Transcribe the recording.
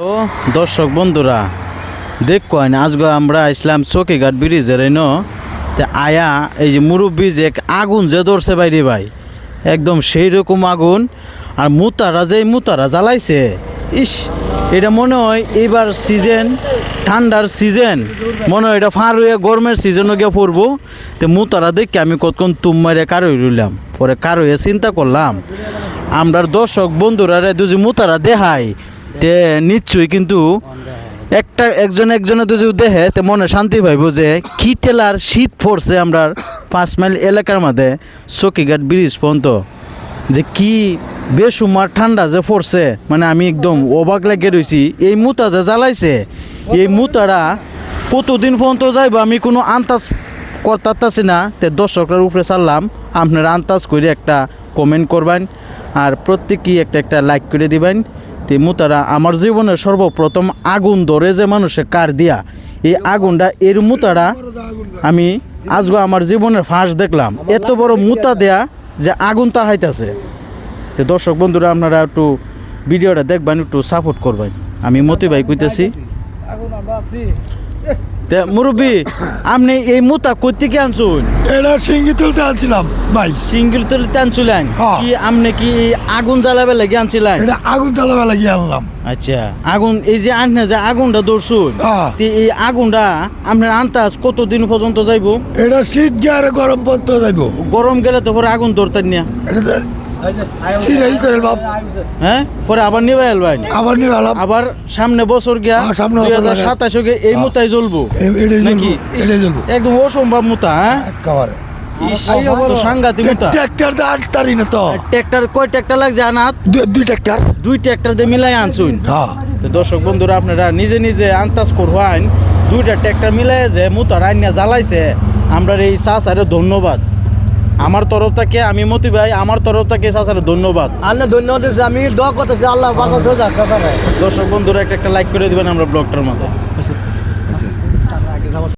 তো দর্শক বন্ধুরা দেখেন আজকে আমরা আসলাম চৌকিঘাট ব্রিজের তে আয়া এই যে মুরব্বী যে আগুন যে ধরছে বাইরে ভাই একদম সেই রকম আগুন আর মুতারা জ্বালাইছে ইস এটা মনে হয় এবার সিজন ঠান্ডার সিজন মনে হয় এটা ফার হয়ে গরমের সিজনও গিয়ে পড়বো তো মুতারা দেখে আমি কতক্ষণ তুম মারে কারোই রইলাম পরে কারোই চিন্তা করলাম আমরার দর্শক বন্ধুরা দুজি মুতারা দেখায় তে নিশ্চয়ই কিন্তু একজনে যদি দেখে তে মনে শান্তি পাইব যে কি টেলার শীত পড়ছে আমরা 5 মাইল এলাকার মধ্যে চৌকিঘাট ব্রিজ পর্যন্ত যে কি বেসুমার ঠান্ডা যে পড়ছে মানে আমি একদম অবাক লাগে রয়েছি এই মুতা যে জ্বালাইছে এই মুতারা কতদিন পর্যন্ত যাইব আমি কোনো আন্দাজ করতেছি না তে দর্শকরার উপরে চাললাম আপনারা আন্দাজ করে একটা কমেন্ট করবেন আর প্রত্যেকেই একটা লাইক করে দিবেন তে মুতারা আমার জীবনের সর্বপ্রথম আগুন ধরে যে মানুষে কার দিয়া এই আগুনটা এর মুতারা আমি আজকে আমার জীবনের ফাঁস দেখলাম এত বড় মুতা দেয়া যে আগুন তাহাইতেছে তো দর্শক বন্ধুরা আপনারা একটু ভিডিওটা দেখবেন একটু সাপোর্ট করবেন আমি মতি ভাই কইতেছি তে মুরব্বী আপনি এই মুতা কইতে কি আনছুন এটা সিঙ্গি তুলতে আনছিলাম ভাই সিঙ্গেল তুলতে আনছিলেন কি আপনি কি আগুন জ্বালাবে লাগে আনছিলেন এটা আগুন জ্বালাবে লাগিয়ে আনলাম আচ্ছা আগুন এই যে আননে যে আগুনটা ধরছুন এই আগুনটা আপনার আন্দাজ কতদিন পর্যন্ত যাইব এটা শীত গিয়ে গরম পর্যন্ত যাইব গরম গেলে তো পরে আগুন ধরতেন না হ্যাঁ পরে আবার নিবে এলবেন আবার সামনে বছর গিয়া 2027 গে এই মুতাই জ্বলবো নাকি একদম অসম্ভব মুতা হ্যাঁ সাংঘাতিক মুতা ট্রাক্টর দা আনতারি না তো ট্রাক্টর কয় ট্রাক্টর লাগছে আনাত দুই ট্রাক্টর দিয়ে মিলাই আনছুন তো দর্শক বন্ধুরা আপনারা নিজে নিজে আন্দাজ করবেন দুইটা ট্রাক্টর মিলাই যে মুতা রান্না জ্বালাইছে আমরা এই চাচারে ধন্যবাদ আমার তরফ থেকে আমি মতি ভাই আমার তরফ থেকে চাচারে ধন্যবাদ আল্লাহ ধন্যবাদ আমি দোয়া করতেছি আল্লাহ বাঁচাতে যাক দর্শক বন্ধুরা একটা লাইক করে দিবেন আমরা ব্লগটার মধ্যে।